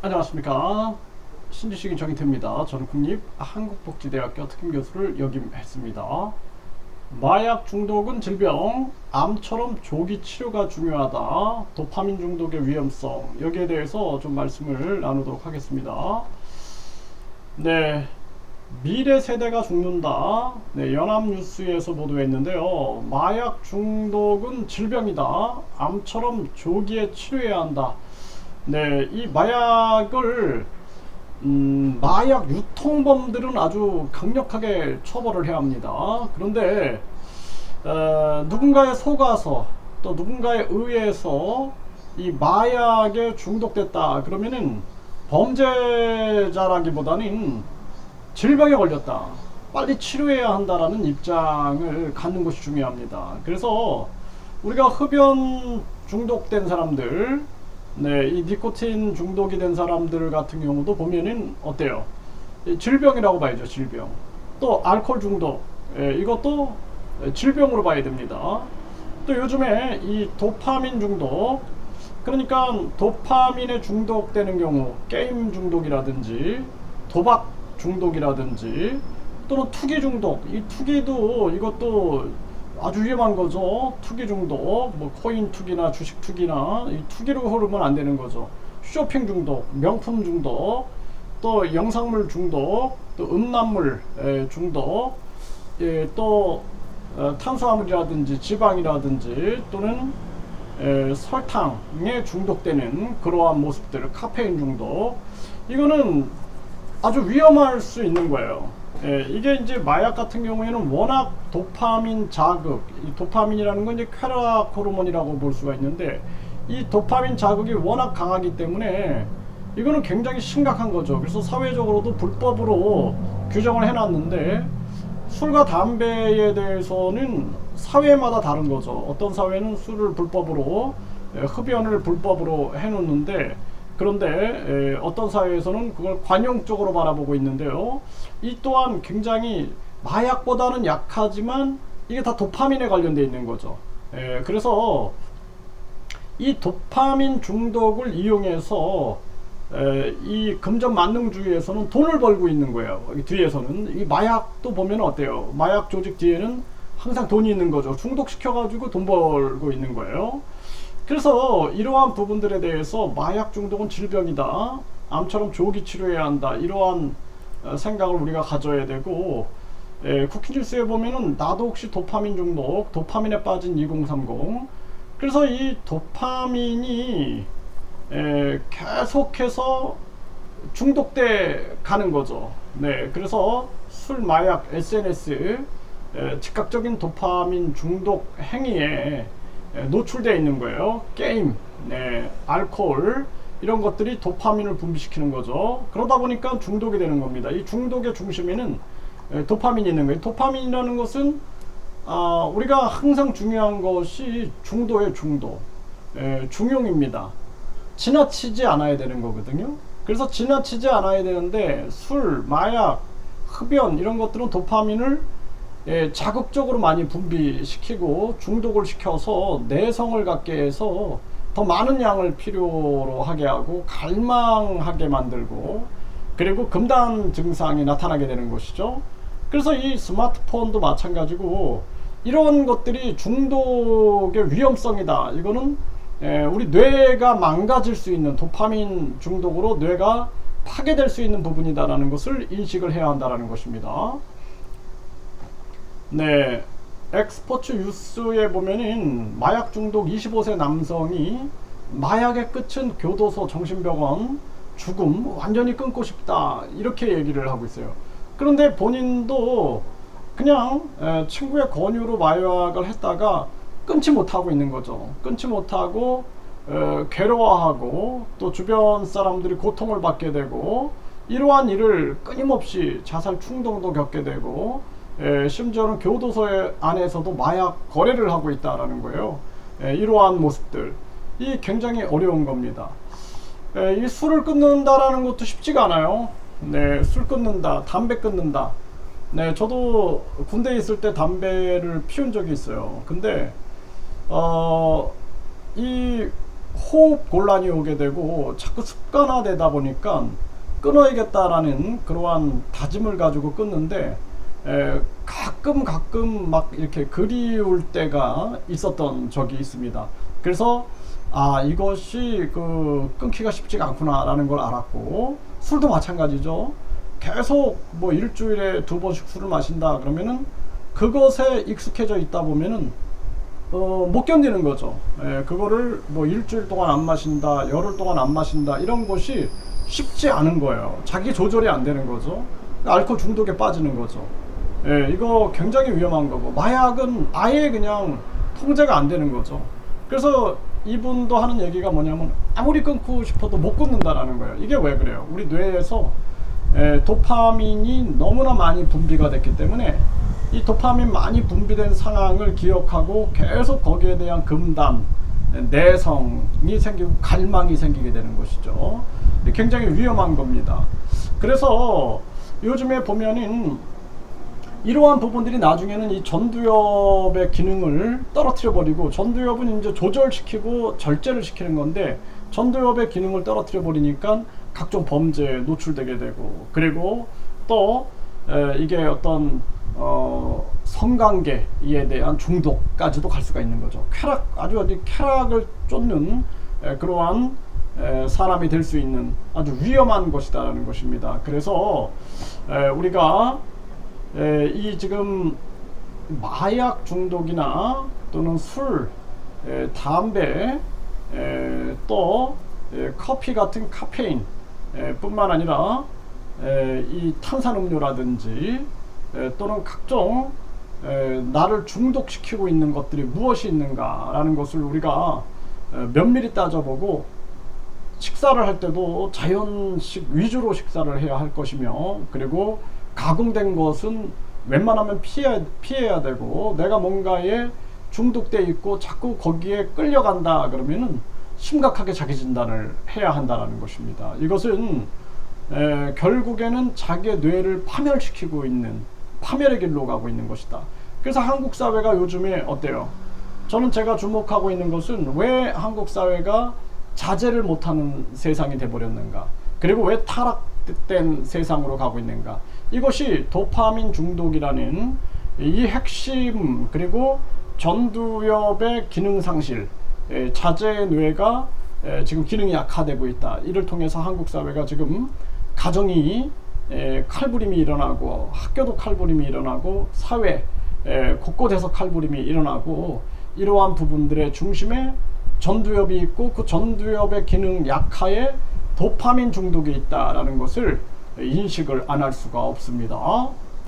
안녕하십니까. 신지식인 정인태입니다. 저는 국립한국복지대학교 특임교수를 역임했습니다. 마약 중독은 질병, 암처럼 조기 치료가 중요하다. 도파민 중독의 위험성, 여기에 대해서 좀 말씀을 나누도록 하겠습니다. 네, 미래 세대가 죽는다. 네, 연합뉴스에서 보도했는데요. 마약 중독은 질병이다. 암처럼 조기에 치료해야 한다. 네, 이 마약을 마약 유통범들은 아주 강력하게 처벌을 해야 합니다. 그런데 누군가에 속아서 또 누군가에 의해서 이 마약에 중독됐다 그러면은 범죄자라기보다는 질병에 걸렸다, 빨리 치료해야 한다라는 입장을 갖는 것이 중요합니다. 그래서 우리가 흡연 중독된 사람들, 네, 이 니코틴 중독이 된 사람들 같은 경우도 보면은 어때요? 질병이라고 봐야죠, 질병. 또 알코올 중독, 이것도 질병으로 봐야 됩니다. 또 요즘에 이 도파민 중독, 그러니까 도파민에 중독되는 경우 게임 중독이라든지 도박 중독이라든지 또는 투기 중독, 이 투기도 이것도 아주 위험한 거죠. 투기 중독, 뭐 코인 투기나 주식 투기나 이 투기로 흐르면 안 되는 거죠. 쇼핑 중독, 명품 중독, 또 영상물 중독, 또 음란물 중독, 또 탄수화물이라든지 지방이라든지 또는 설탕에 중독되는 그러한 모습들, 카페인 중독, 이거는 아주 위험할 수 있는 거예요. 이게 이제 마약 같은 경우에는 워낙 도파민 자극, 이 도파민이라는 건 이제 쾌락 호르몬이라고 볼 수가 있는데, 이 도파민 자극이 워낙 강하기 때문에 이거는 굉장히 심각한 거죠. 그래서 사회적으로도 불법으로 규정을 해놨는데, 술과 담배에 대해서는 사회마다 다른 거죠. 어떤 사회는 술을 불법으로, 흡연을 불법으로 해놓는데, 그런데 어떤 사회에서는 그걸 관용적으로 바라보고 있는데요. 이 또한 굉장히 마약보다는 약하지만 이게 다 도파민에 관련되어 있는 거죠. 그래서 이 도파민 중독을 이용해서 이 금전 만능주의에서는 돈을 벌고 있는 거예요. 뒤에서는 이 마약도 보면 어때요? 마약 조직 뒤에는 항상 돈이 있는 거죠. 중독시켜가지고 돈 벌고 있는 거예요. 그래서 이러한 부분들에 대해서 마약 중독은 질병이다, 암처럼 조기 치료해야 한다, 이러한 생각을 우리가 가져야 되고, 쿠키뉴스에 보면은 나도 혹시 도파민 중독, 도파민에 빠진 2030, 그래서 이 도파민이 계속해서 중독돼 가는 거죠. 네, 그래서 술, 마약, SNS, 즉각적인 도파민 중독 행위에 노출되어 있는 거예요. 게임, 네, 알코올, 이런 것들이 도파민을 분비시키는 거죠. 그러다 보니까 중독이 되는 겁니다. 이 중독의 중심에는 도파민이 있는 거예요. 도파민이라는 것은 우리가 항상 중요한 것이 중도의 중도, 중용입니다. 지나치지 않아야 되는 거거든요. 그래서 지나치지 않아야 되는데 술, 마약, 흡연 이런 것들은 도파민을 자극적으로 많이 분비시키고 중독을 시켜서 내성을 갖게 해서 더 많은 양을 필요로 하게 하고 갈망하게 만들고, 그리고 금단 증상이 나타나게 되는 것이죠. 그래서 이 스마트폰도 마찬가지고 이런 것들이 중독의 위험성이다. 이거는 우리 뇌가 망가질 수 있는, 도파민 중독으로 뇌가 파괴될 수 있는 부분이다라는 것을 인식을 해야 한다는 것입니다. 네, 엑스포츠 뉴스에 보면은 마약 중독 25세 남성이 마약의 끝은 교도소, 정신병원, 죽음, 완전히 끊고 싶다, 이렇게 얘기를 하고 있어요. 그런데 본인도 그냥 친구의 권유로 마약을 했다가 끊지 못하고 있는 거죠. 끊지 못하고 괴로워하고 또 주변 사람들이 고통을 받게 되고, 이러한 일을 끊임없이 자살 충동도 겪게 되고, 심지어는 교도소 안에서도 마약 거래를 하고 있다라는 거예요. 이러한 모습들, 이 굉장히 어려운 겁니다. 이 술을 끊는다라는 것도 쉽지가 않아요. 네, 술 끊는다, 담배 끊는다. 네, 저도 군대에 있을 때 담배를 피운 적이 있어요. 근데 이 호흡 곤란이 오게 되고 자꾸 습관화되다 보니까 끊어야겠다라는 그러한 다짐을 가지고 끊는데 가끔 막 이렇게 그리울 때가 있었던 적이 있습니다. 그래서 이것이 끊기가 쉽지가 않구나라는 걸 알았고, 술도 마찬가지죠. 계속 뭐 일주일에 2번씩 술을 마신다 그러면은 그것에 익숙해져 있다 보면은 못 견디는 거죠. 그거를 뭐 일주일 동안 안 마신다, 열흘 동안 안 마신다, 이런 것이 쉽지 않은 거예요. 자기 조절이 안 되는 거죠. 알코올 중독에 빠지는 거죠. 이거 굉장히 위험한 거고, 마약은 아예 그냥 통제가 안 되는 거죠. 그래서 이분도 하는 얘기가 뭐냐면, 아무리 끊고 싶어도 못 끊는다라는 거예요. 이게 왜 그래요? 우리 뇌에서 도파민이 너무나 많이 분비가 됐기 때문에 이 도파민 많이 분비된 상황을 기억하고 계속 거기에 대한 금단, 내성이 생기고 갈망이 생기게 되는 것이죠. 굉장히 위험한 겁니다. 그래서 요즘에 보면은 이러한 부분들이 나중에는 이 전두엽의 기능을 떨어뜨려 버리고, 전두엽은 이제 조절시키고 절제를 시키는 건데, 전두엽의 기능을 떨어뜨려 버리니까 각종 범죄에 노출되게 되고, 그리고 또 이게 어떤 성관계에 대한 중독까지도 갈 수가 있는 거죠. 아주 쾌락을 쫓는 그러한 사람이 될 수 있는 아주 위험한 것이다라는 것입니다. 그래서 우리가 이 지금 마약 중독이나 또는 술, 담배, 또 커피 같은 카페인 뿐만 아니라 이 탄산음료라든지 또는 각종 나를 중독시키고 있는 것들이 무엇이 있는가라는 것을 우리가 면밀히 따져보고, 식사를 할 때도 자연식 위주로 식사를 해야 할 것이며, 그리고 가공된 것은 웬만하면 피해야 되고, 내가 뭔가에 중독돼 있고 자꾸 거기에 끌려간다 그러면은 심각하게 자기 진단을 해야 한다는 것입니다. 이것은 결국에는 자기의 뇌를 파멸시키고 있는, 파멸의 길로 가고 있는 것이다. 그래서 한국 사회가 요즘에 어때요? 저는 제가 주목하고 있는 것은, 왜 한국 사회가 자제를 못하는 세상이 돼버렸는가, 그리고 왜 타락된 세상으로 가고 있는가. 이것이 도파민 중독이라는 이 핵심, 그리고 전두엽의 기능 상실, 자제 뇌가 지금 기능이 약화되고 있다. 이를 통해서 한국 사회가 지금 가정이 칼부림이 일어나고, 학교도 칼부림이 일어나고, 사회 곳곳에서 칼부림이 일어나고, 이러한 부분들의 중심에 전두엽이 있고, 그 전두엽의 기능 약화에 도파민 중독이 있다라는 것을 인식을 안 할 수가 없습니다.